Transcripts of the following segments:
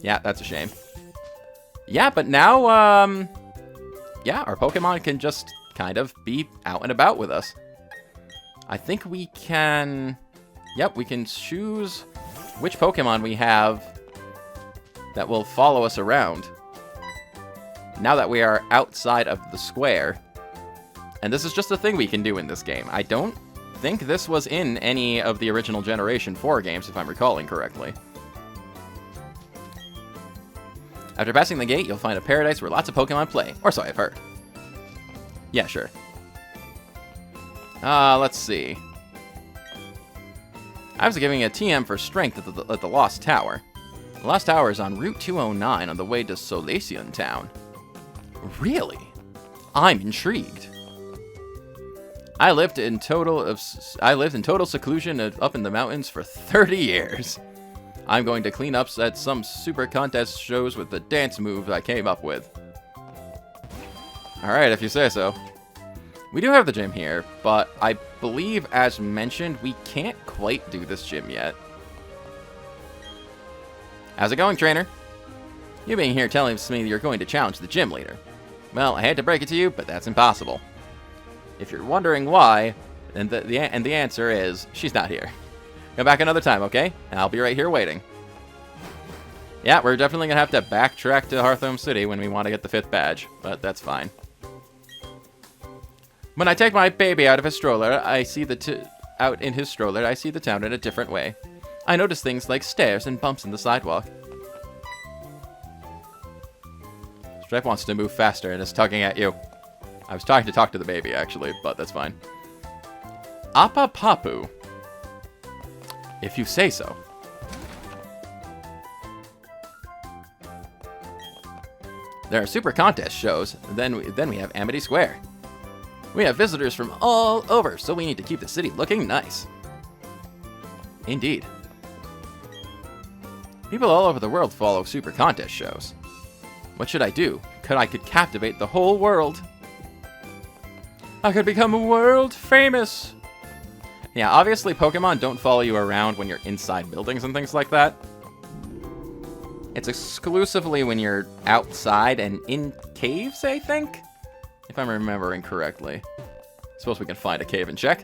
Yeah, that's a shame. Yeah, but now, yeah, our Pokemon can just kind of be out and about with us. I think we can... Yep, we can choose which Pokemon we have that will follow us around. Now that we are outside of the square. And this is just a thing we can do in this game. I don't think this was in any of the original Generation 4 games, if I'm recalling correctly. After passing the gate, you'll find a paradise where lots of Pokemon play. Or so I've heard. Yeah, sure. Let's see. I was giving a TM for strength at the Lost Tower. The Lost Tower is on Route 209 on the way to Solaceon Town. Really? I'm intrigued. I lived in total seclusion up in the mountains for 30 years. I'm going to clean up at some super contest shows with the dance move I came up with. Alright, if you say so. We do have the gym here, but I believe, as mentioned, we can't quite do this gym yet. How's it going, trainer? You being here telling me you're going to challenge the gym leader. Well, I hate to break it to you, but that's impossible. If you're wondering why, and the answer is, she's not here. Come back another time, okay? And I'll be right here waiting. Yeah, we're definitely going to have to backtrack to Hearthome City when we want to get the 5th badge, but that's fine. When I take my baby out of his stroller, I see the town in a different way. I notice things like stairs and bumps in the sidewalk. Stripe wants to move faster and is tugging at you. I was trying to talk to the baby, actually, but that's fine. Appa Papu. If you say so. There are super contest shows, then we have Amity Square. We have visitors from all over, so we need to keep the city looking nice. Indeed. People all over the world follow super contest shows. What should I do? I could captivate the whole world. I could become world famous. Yeah, obviously Pokemon don't follow you around when you're inside buildings and things like that. It's exclusively when you're outside and in caves, I think? If I'm remembering correctly. Suppose we can find a cave and check.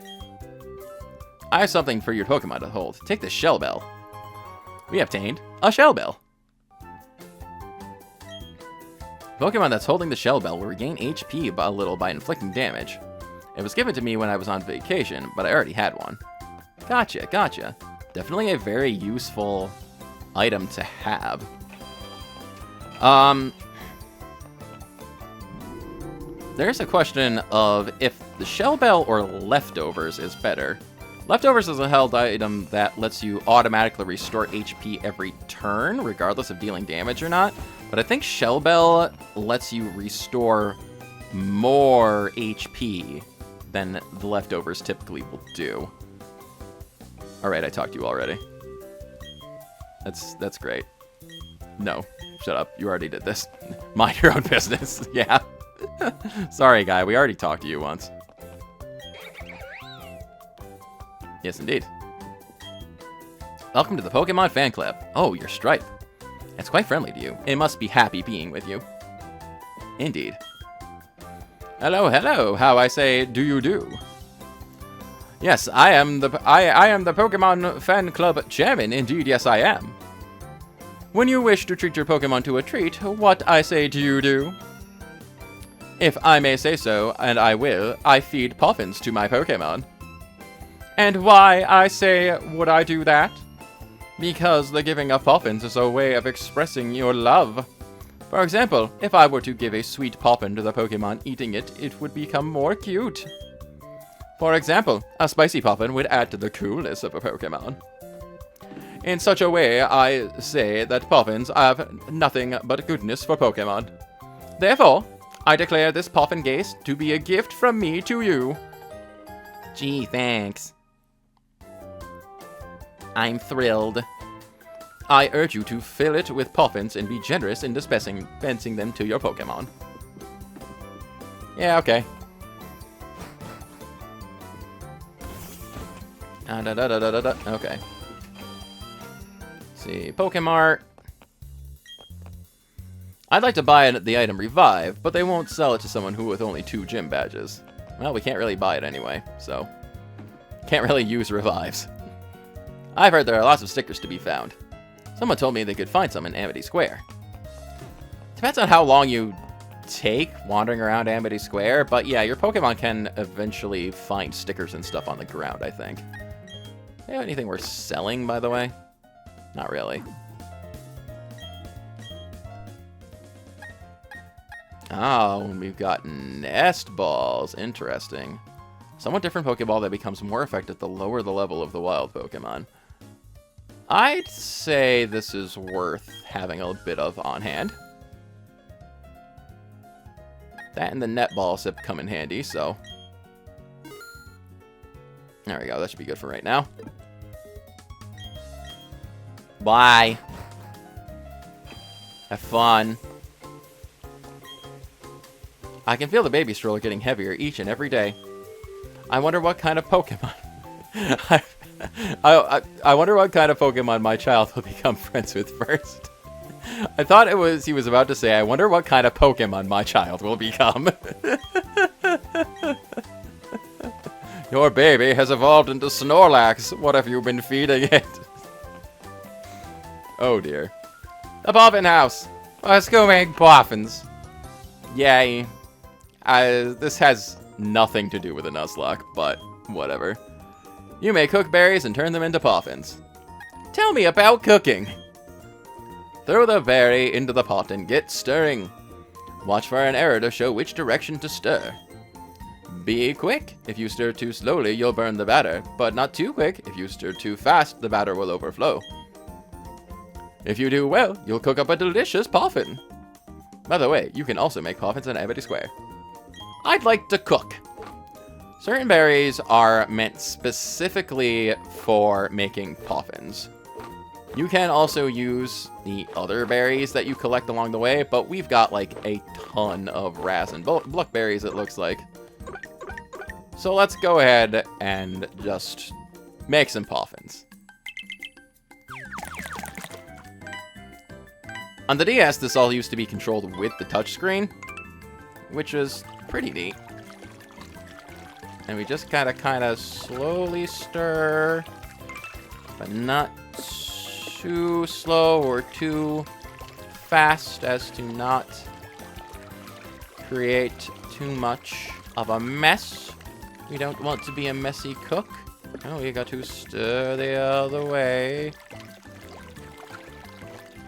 I have something for your Pokemon to hold. Take the Shell Bell. We obtained a Shell Bell. Pokemon that's holding the Shell Bell will regain HP a little by inflicting damage. It was given to me when I was on vacation, but I already had one. Gotcha, gotcha. Definitely a very useful item to have. There's a question of if the Shell Bell or Leftovers is better. Leftovers is a held item that lets you automatically restore HP every turn, regardless of dealing damage or not. But I think Shell Bell lets you restore more HP than the Leftovers typically will do. Alright, I talked to you already. That's great. No, shut up. You already did this. Mind your own business. Yeah. Sorry, guy. We already talked to you once. Yes, indeed. Welcome to the Pokemon Fan Club. Oh, you're Stripe. It's quite friendly to you. It must be happy being with you. Indeed. Hello, hello. How I say, do you do? Yes, I am the Pokemon Fan Club chairman. Indeed, yes, I am. When you wish to treat your Pokemon to a treat, what I say do you do? If I may say so, and I will, I feed puffins to my Pokemon. And why I say would I do that? Because the giving of puffins is a way of expressing your love. For example, if I were to give a sweet puffin to the Pokemon eating it, it would become more cute. For example, a spicy puffin would add to the coolness of a Pokemon. In such a way, I say that puffins have nothing but goodness for Pokemon. Therefore, I declare this puffin case to be a gift from me to you. Gee, thanks. I'm thrilled. I urge you to fill it with puffins and be generous in dispensing them to your Pokemon. Yeah, okay. Okay. Let's see, Pokemart. I'd like to buy the item Revive, but they won't sell it to someone who with only 2 gym badges. Well, we can't really buy it anyway, so... Can't really use Revives. I've heard there are lots of stickers to be found. Someone told me they could find some in Amity Square. Depends on how long you take wandering around Amity Square, but yeah, your Pokemon can eventually find stickers and stuff on the ground, I think. Do they have anything worth selling, by the way? Not really. Oh, we've got Nest Balls. Interesting. Somewhat different Pokeball that becomes more effective the lower the level of the wild Pokemon. I'd say this is worth having a bit of on hand. That and the Netball Sip come in handy, so... There we go, that should be good for right now. Bye! Have fun. I can feel the baby stroller getting heavier each and every day. I wonder what kind of Pokemon... I wonder what kind of Pokemon my child will become friends with first. I thought he was about to say, I wonder what kind of Pokemon my child will become. Your baby has evolved into Snorlax. What have you been feeding it? Oh dear. The Boffin House. Let's go make boffins. Yay. This has nothing to do with a Nuzlocke, but whatever. You may cook berries and turn them into poffins. Tell me about cooking. Throw the berry into the pot and get stirring. Watch for an error to show which direction to stir. Be quick. If you stir too slowly, you'll burn the batter, but not too quick. If you stir too fast, the batter will overflow. If you do well, you'll cook up a delicious poffin. By the way, you can also make poffins in Amity Square. I'd like to cook. Certain berries are meant specifically for making poffins. You can also use the other berries that you collect along the way, but we've got like a ton of Raz and Bluckberries, it looks like. So let's go ahead and just make some poffins. On the DS, this all used to be controlled with the touchscreen, which is pretty neat. And we just gotta kind of slowly stir, but not too slow or too fast as to not create too much of a mess. We don't want to be a messy cook. Oh, we got to stir the other way.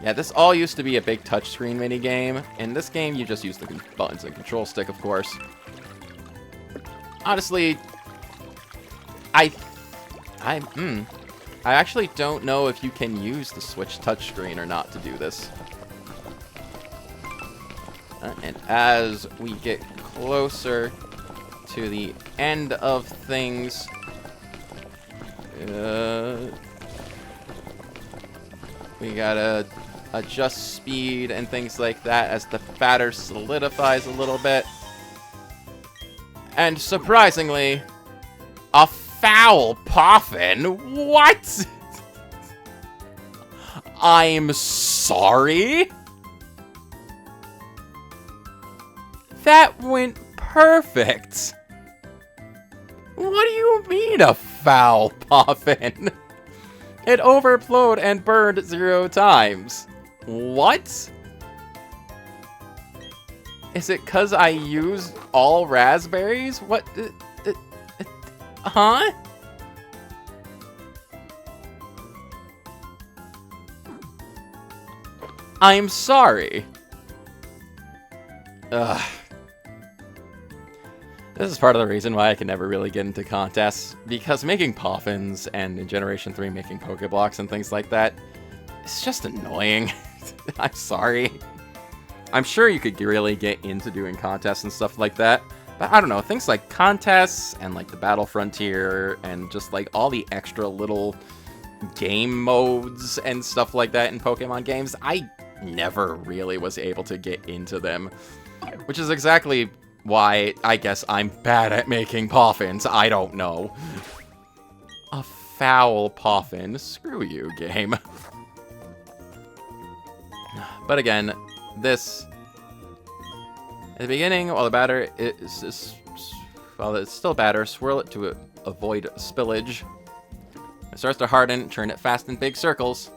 Yeah, this all used to be a big touchscreen minigame. In this game, you just use the buttons and control stick, of course. Honestly, I actually don't know if you can use the Switch touchscreen or not to do this. And as we get closer to the end of things, we gotta adjust speed and things like that as the batter solidifies a little bit. And surprisingly, a foul poffin? What? I'm sorry? That went perfect. What do you mean a foul poffin? It overflowed and burned 0 times. What? Is it 'cause I used all raspberries? What? Huh? I'm sorry. Ugh. This is part of the reason why I can never really get into contests, because making poffins and in Generation 3 making Pokeblocks and things like that, it's just annoying. I'm sorry. I'm sure you could really get into doing contests and stuff like that, but I don't know, things like contests and like the Battle Frontier and just like all the extra little game modes and stuff like that in Pokemon games, I never really was able to get into them, which is exactly why I guess I'm bad at making poffins. I don't know. A foul poffin. Screw you, game. But again, this the beginning, while the batter while it's still batter, swirl it to avoid spillage. It starts to harden, turn it fast in big circles.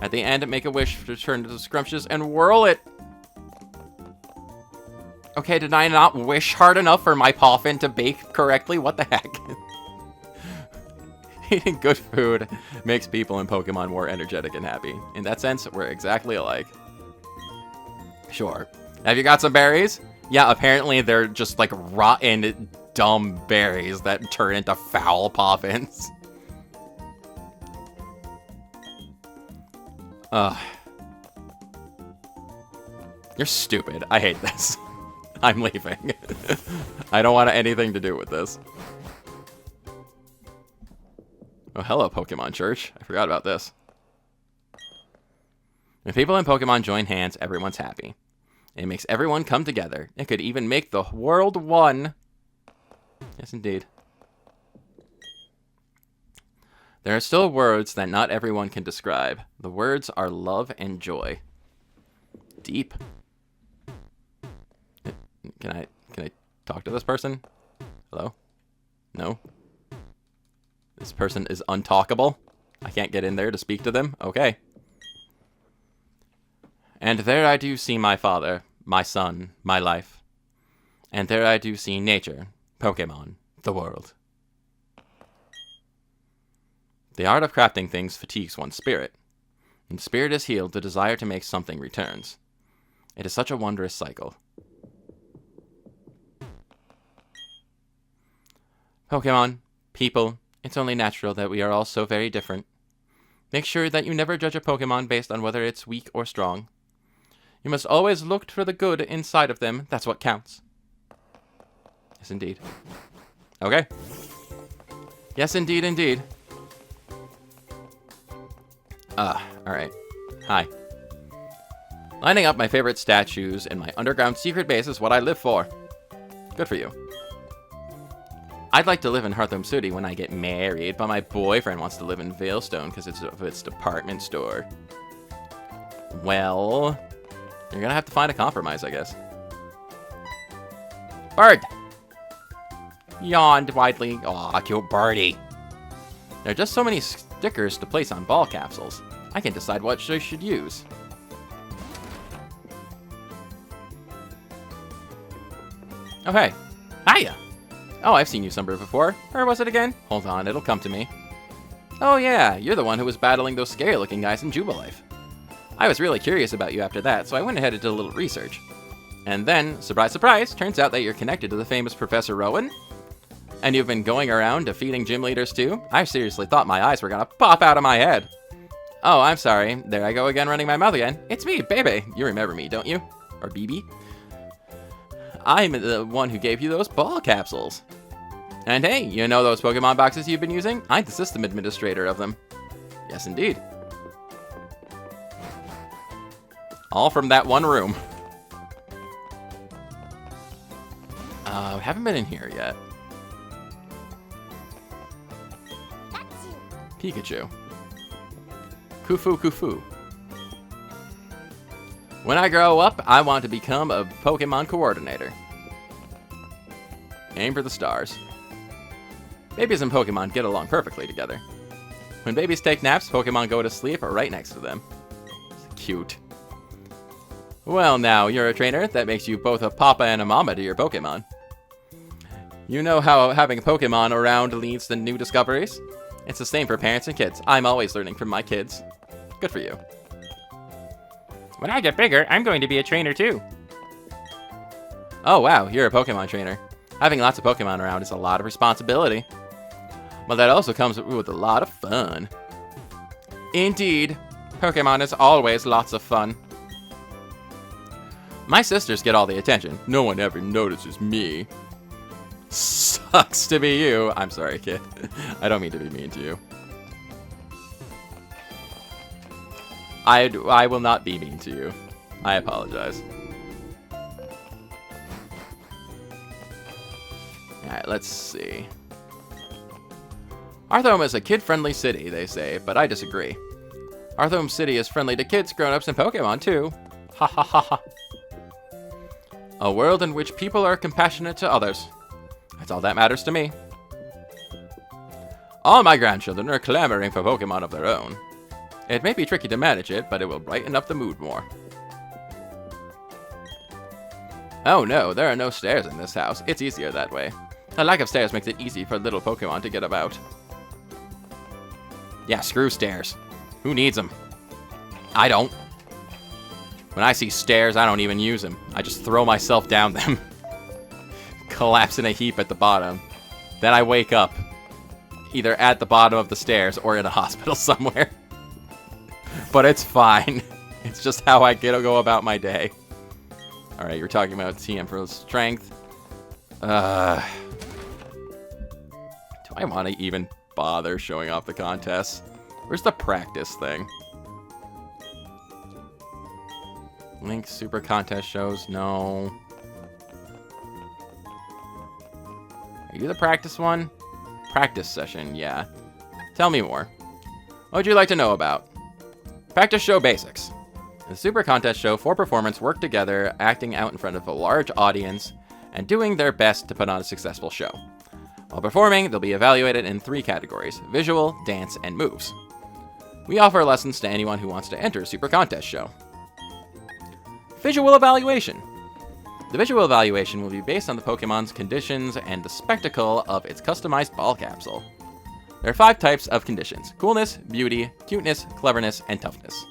At the end, make a wish to turn to scrumptious and whirl it. Okay, did I not wish hard enough for my poffin to bake correctly? What the heck? Eating good food makes people in Pokemon more energetic and happy. In that sense, we're exactly alike. Sure. Have you got some berries? Yeah, apparently they're just like rotten, dumb berries that turn into foul poffins. Ugh. You're stupid. I hate this. I'm leaving. I don't want anything to do with this. Oh, hello, Pokemon Church. I forgot about this. When people in Pokemon join hands, everyone's happy. It makes everyone come together. It could even make the world one. Yes, indeed. There are still words that not everyone can describe. The words are love and joy. Deep. Can I talk to this person? Hello? No? This person is untalkable? I can't get in there to speak to them? Okay. And there I do see my father, my son, my life. And there I do see nature, Pokemon, the world. The art of crafting things fatigues one's spirit. When spirit is healed, the desire to make something returns. It is such a wondrous cycle. Pokemon, people, it's only natural that we are all so very different. Make sure that you never judge a Pokemon based on whether it's weak or strong. You must always look for the good inside of them. That's what counts. Yes, indeed. Okay. Yes, indeed, indeed. Alright. Hi. Lining up my favorite statues in my underground secret base is what I live for. Good for you. I'd like to live in Hearthome City when I get married, but my boyfriend wants to live in Veilstone because it's of its department store. Well, you're gonna have to find a compromise, I guess. Bird! Yawned widely. Aw, cute birdie. There are just so many stickers to place on ball capsules. I can decide what I should use. Oh, hey. Hiya! Oh, I've seen you somewhere before. Where was it again? Hold on, it'll come to me. Oh yeah, you're the one who was battling those scary-looking guys in Jubilife. I was really curious about you after that, so I went ahead and did a little research. And then, surprise, surprise, turns out that you're connected to the famous Professor Rowan. And you've been going around defeating gym leaders too? I seriously thought my eyes were gonna pop out of my head. Oh, I'm sorry. There I go again, running my mouth again. It's me, Bebe. You remember me, don't you? Or BB? I'm the one who gave you those ball capsules. And hey, you know those Pokemon boxes you've been using? I'm the system administrator of them. Yes, indeed. All from that one room. We haven't been in here yet. Pikachu. Kufu Kufu. When I grow up, I want to become a Pokemon coordinator. Aim for the stars. Babies and Pokemon get along perfectly together. When babies take naps, Pokemon go to sleep right next to them. Cute. Well now, you're a trainer. That makes you both a papa and a mama to your Pokemon. You know how having a Pokemon around leads to new discoveries? It's the same for parents and kids. I'm always learning from my kids. Good for you. When I get bigger, I'm going to be a trainer too. Oh wow, you're a Pokemon trainer. Having lots of Pokemon around is a lot of responsibility. But that also comes with a lot of fun. Indeed, Pokemon is always lots of fun. My sisters get all the attention. No one ever notices me. Sucks to be you. I'm sorry, kid. I don't mean to be mean to you. I will not be mean to you. I apologize. Alright, let's see. Hearthome is a kid-friendly city, they say, but I disagree. Hearthome City is friendly to kids, grown-ups, and Pokemon, too. Ha ha ha ha. A world in which people are compassionate to others. That's all that matters to me. All my grandchildren are clamoring for Pokemon of their own. It may be tricky to manage it, but it will brighten up the mood more. Oh no, there are no stairs in this house. It's easier that way. The lack of stairs makes it easy for little Pokemon to get about. Yeah, screw stairs. Who needs them? I don't. When I see stairs, I don't even use them. I just throw myself down them. Collapse in a heap at the bottom. Then I wake up. Either at the bottom of the stairs or in a hospital somewhere. But it's fine. It's just how I go about my day. Alright, you're talking about TM for strength. Do I want to even bother showing off the contest? Where's the practice thing? Link Super Contest shows? No. Are you the practice one? Practice session, yeah. Tell me more. What would you like to know about? Practice show basics. In the Super Contest show, 4 performers work together, acting out in front of a large audience, and doing their best to put on a successful show. While performing, they'll be evaluated in 3 categories: visual, dance, and moves. We offer lessons to anyone who wants to enter a Super Contest show. Visual evaluation. The visual evaluation will be based on the Pokemon's conditions and the spectacle of its customized ball capsule. There are 5 types of conditions: coolness, beauty, cuteness, cleverness, and toughness.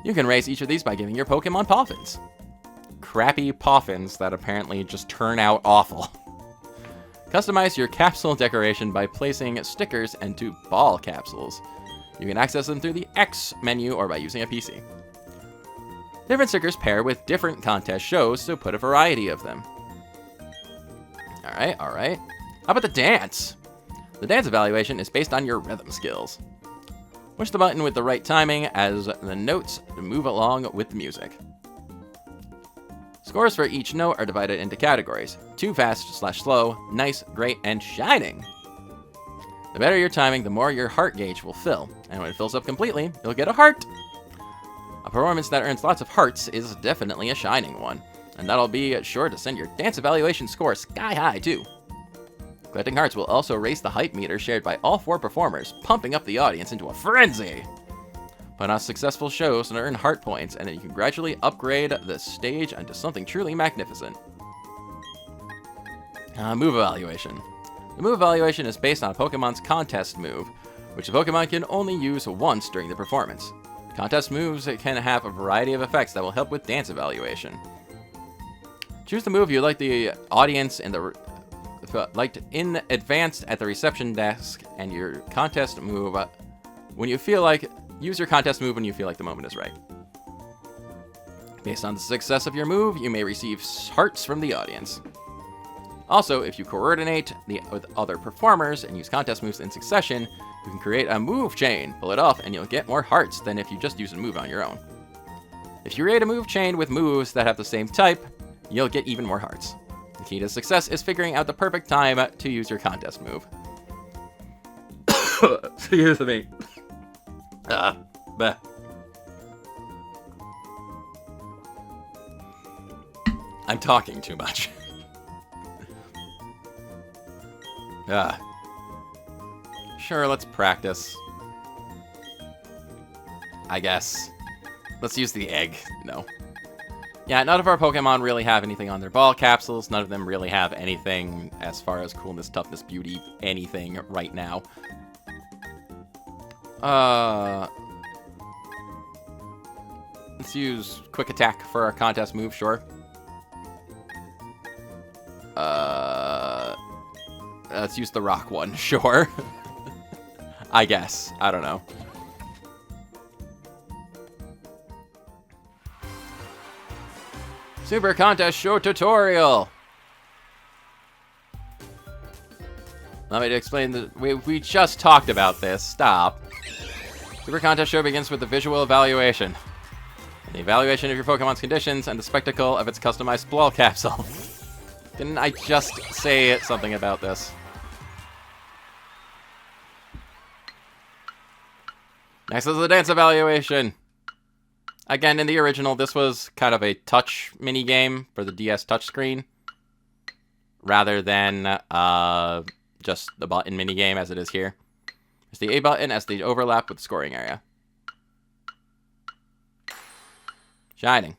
You can raise each of these by giving your Pokemon Poffins. Crappy Poffins that apparently just turn out awful. Customize your capsule decoration by placing stickers into ball capsules. You can access them through the X menu or by using a PC. Different stickers pair with different contest shows, so put a variety of them. Alright, alright. How about the dance? The dance evaluation is based on your rhythm skills. Push the button with the right timing as the notes move along with the music. Scores for each note are divided into categories: too fast/slow, nice, great, and shining. The better your timing, the more your heart gauge will fill, and when it fills up completely, you'll get a heart. A performance that earns lots of hearts is definitely a shining one, and that'll be sure to send your dance evaluation score sky high too. Collecting hearts will also raise the hype meter shared by all 4 performers, pumping up the audience into a frenzy. Put on successful shows and earn heart points, and then you can gradually upgrade the stage into something truly magnificent. Move evaluation. The move evaluation is based on a Pokemon's contest move, which the Pokemon can only use once during the performance. Contest moves can have a variety of effects that will help with dance evaluation. Choose the move you like the audience in the liked in advance at the reception desk, and your contest move when you feel like. Use your contest move when you feel like the moment is right. Based on the success of your move, you may receive hearts from the audience. Also, if you coordinate with other performers and use contest moves in succession, you can create a move chain, pull it off, and you'll get more hearts than if you just use a move on your own. If you create a move chain with moves that have the same type, you'll get even more hearts. The key to success is figuring out the perfect time to use your contest move. Excuse me. Bleh. I'm talking too much. Sure, let's practice. I guess. Let's use the egg. No. Yeah, none of our Pokemon really have anything on their ball capsules. None of them really have anything as far as coolness, toughness, beauty, anything right now. Let's use Quick Attack for our contest move, sure. Let's use the Rock one, sure. I guess. I don't know. Super Contest Show Tutorial! Let me explain the... We just talked about this. Stop. Super Contest Show begins with the visual evaluation. The evaluation of your Pokemon's conditions and the spectacle of its customized ball capsule. Didn't I just say something about this? Next is the dance evaluation. Again, in the original, this was kind of a touch mini-game for the DS touchscreen, rather than just the button mini-game as it is here. It's the A button as the overlap with the scoring area. Shining.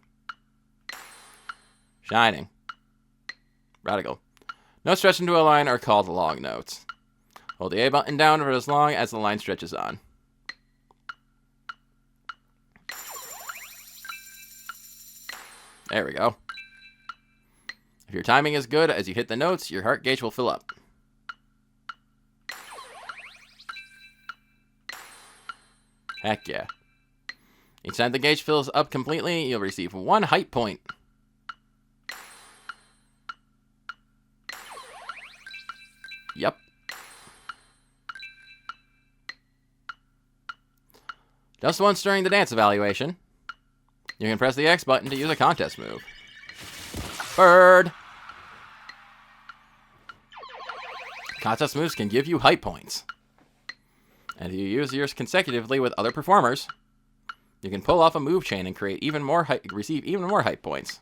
Shining. Radical. Notes stretched into a line are called long notes. Hold the A button down for as long as the line stretches on. There we go. If your timing is good as you hit the notes, your heart gauge will fill up. Heck yeah. Each time the gauge fills up completely, you'll receive 1 hype point. Yep. Just once during the dance evaluation, you can press the X button to use a contest move. Bird! Contest moves can give you hype points. And if you use yours consecutively with other performers, you can pull off a move chain and create even more receive even more hype points.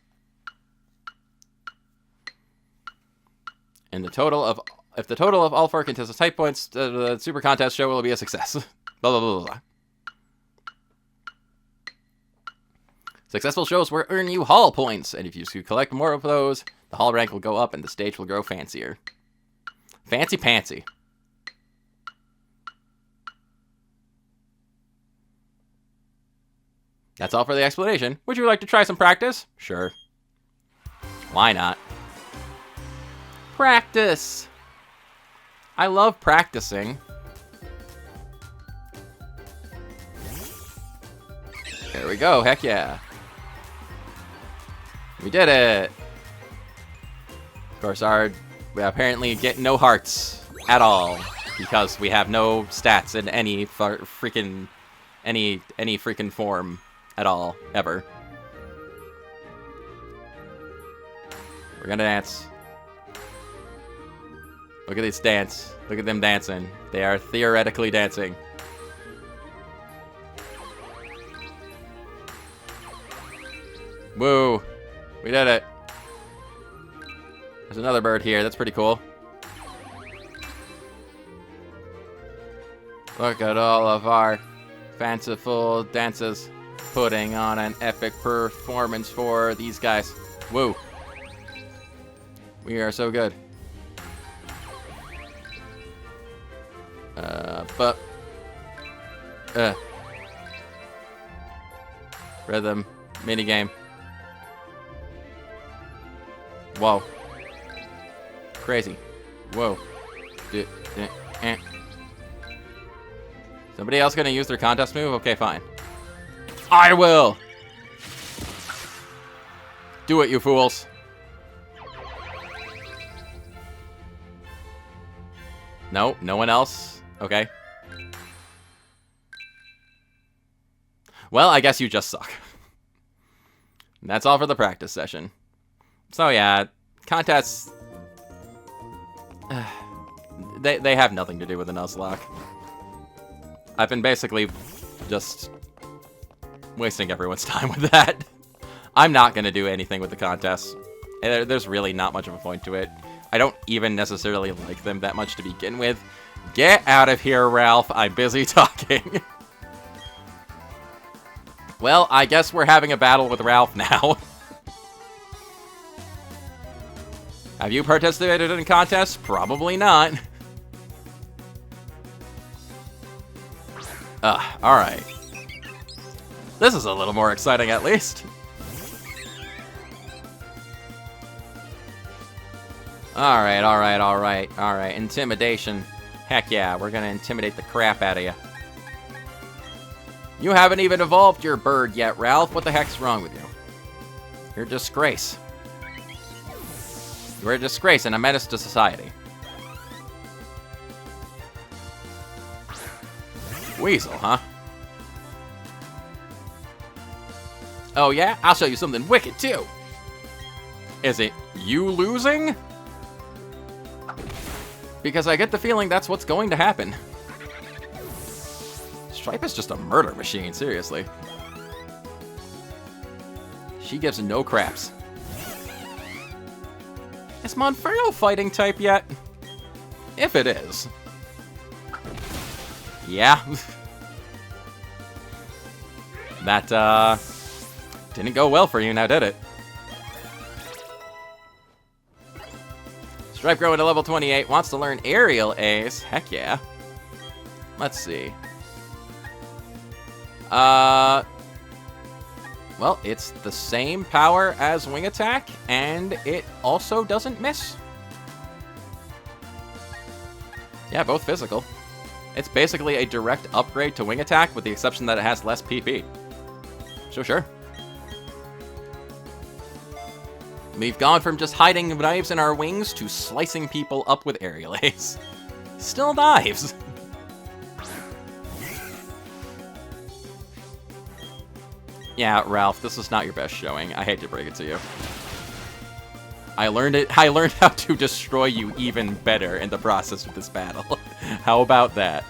And if the total of all 4 contestants' hype points, the Super Contest show will be a success. Blah, blah, blah, blah. Successful shows will earn you hall points, and if you collect more of those, the hall rank will go up and the stage will grow fancier. Fancy pantsy. That's all for the explanation. Would you like to try some practice? Sure. Why not? Practice! I love practicing. There we go, heck yeah. We did it! Of course, we apparently get no hearts at all, because we have no stats in any freaking form at all, ever. We're gonna dance. Look at this dance. Look at them dancing. They are theoretically dancing. Woo! We did it. There's another bird here. That's pretty cool. Look at all of our fanciful dances, putting on an epic performance for these guys. Woo! We are so good. Rhythm minigame. Whoa. Crazy. Whoa. Somebody else gonna use their contest move? Okay, fine. I will! Do it, you fools. No, no one else? Okay. Well, I guess you just suck. That's all for the practice session. So yeah, contests... they have nothing to do with the Nuzlocke. I've been basically just wasting everyone's time with that. I'm not going to do anything with the contests. There's really not much of a point to it. I don't even necessarily like them that much to begin with. Get out of here, Ralph. I'm busy talking. Well, I guess we're having a battle with Ralph now. Have you participated in contests? Probably not. Alright. This is a little more exciting, at least. Alright. Intimidation. Heck yeah, we're gonna intimidate the crap out of you. You haven't even evolved your bird yet, Ralph. What the heck's wrong with you? You're a disgrace. You're a disgrace and a menace to society. Weasel, huh? Oh yeah? I'll show you something wicked, too. Is it you losing? Because I get the feeling that's what's going to happen. Stripe is just a murder machine, seriously. She gives no craps. Is Monferno fighting type yet? If it is. Yeah. That, didn't go well for you now, did it? Stripe growing to level 28, wants to learn Aerial Ace. Heck yeah. Let's see. Well, it's the same power as Wing Attack, and it also doesn't miss. Yeah, both physical. It's basically a direct upgrade to Wing Attack, with the exception that it has less PP. So sure. We've gone from just hiding knives in our wings to slicing people up with Aerial Ace. Still knives. Yeah, Ralph, this is not your best showing. I hate to break it to you. I learned how to destroy you even better in the process of this battle. How about that?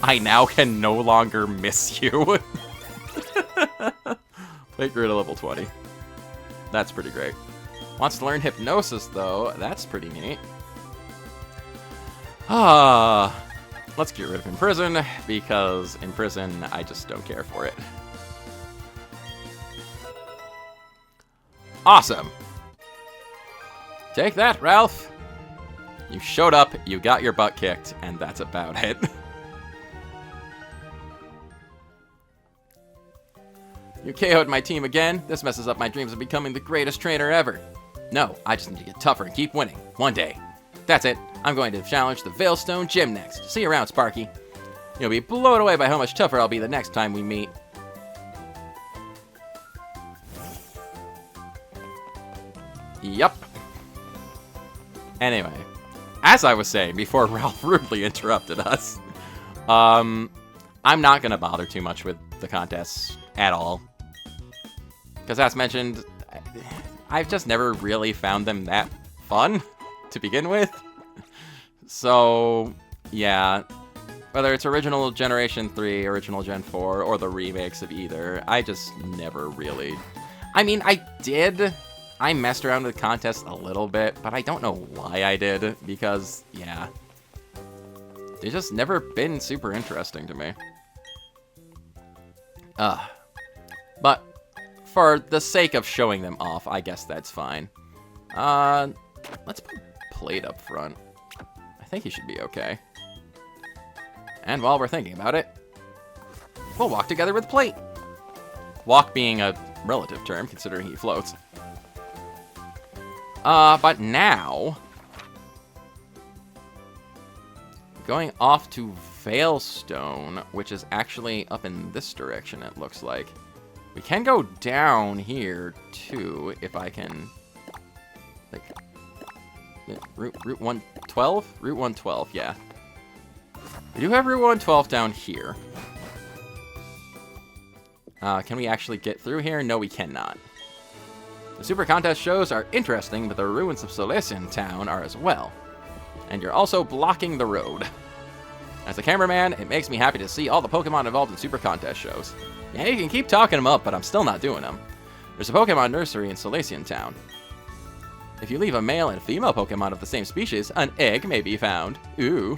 I now can no longer miss you. Plate grew to level 20. That's pretty great. Wants to learn Hypnosis, though. That's pretty neat. Let's get rid of Imprison, because Imprison, I just don't care for it. Awesome. Take that, Ralph. You showed up, you got your butt kicked, and that's about it. You KO'd my team again. This messes up my dreams of becoming the greatest trainer ever. No, I just need to get tougher and keep winning. One day. That's it. I'm going to challenge the Veilstone Gym next. See you around, Sparky. You'll be blown away by how much tougher I'll be the next time we meet. Yup. Anyway, as I was saying before Ralph rudely interrupted us, I'm not going to bother too much with the contests at all. Because as mentioned, I've just never really found them that fun to begin with. So, yeah. Whether it's original Generation 3, original Gen 4, or the remakes of either, I just never really... I mean, I messed around with contests a little bit, but I don't know why I did, because, yeah. They've just never been super interesting to me. But for the sake of showing them off, I guess that's fine. Let's put Plate up front. I think he should be okay. And while we're thinking about it, we'll walk together with Plate. Walk being a relative term, considering he floats. But now, going off to Veilstone, which is actually up in this direction, it looks like. We can go down here, too, if I can, like, Route 112? Route 112, yeah. We do have Route 112 down here. Can we actually get through here? No, we cannot. The Super Contest shows are interesting, but the ruins of Solesian Town are as well. And you're also blocking the road. As a cameraman, it makes me happy to see all the Pokemon involved in Super Contest shows. Yeah, you can keep talking them up, but I'm still not doing them. There's a Pokemon nursery in Solesian Town. If you leave a male and female Pokemon of the same species, an egg may be found. Ooh.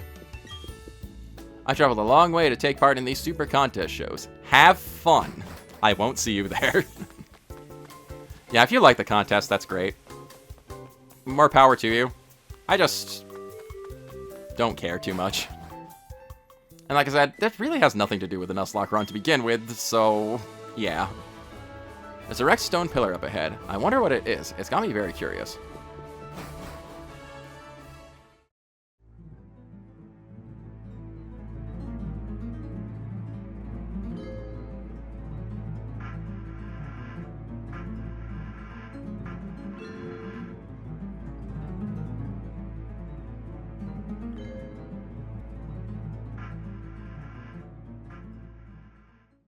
I traveled a long way to take part in these Super Contest shows. Have fun. I won't see you there. Yeah, if you like the contest, that's great. More power to you. I just don't care too much. And like I said, that really has nothing to do with the Nuzlocke Run to begin with, so yeah. There's a wrecked stone pillar up ahead. I wonder what it is. It's got me very curious.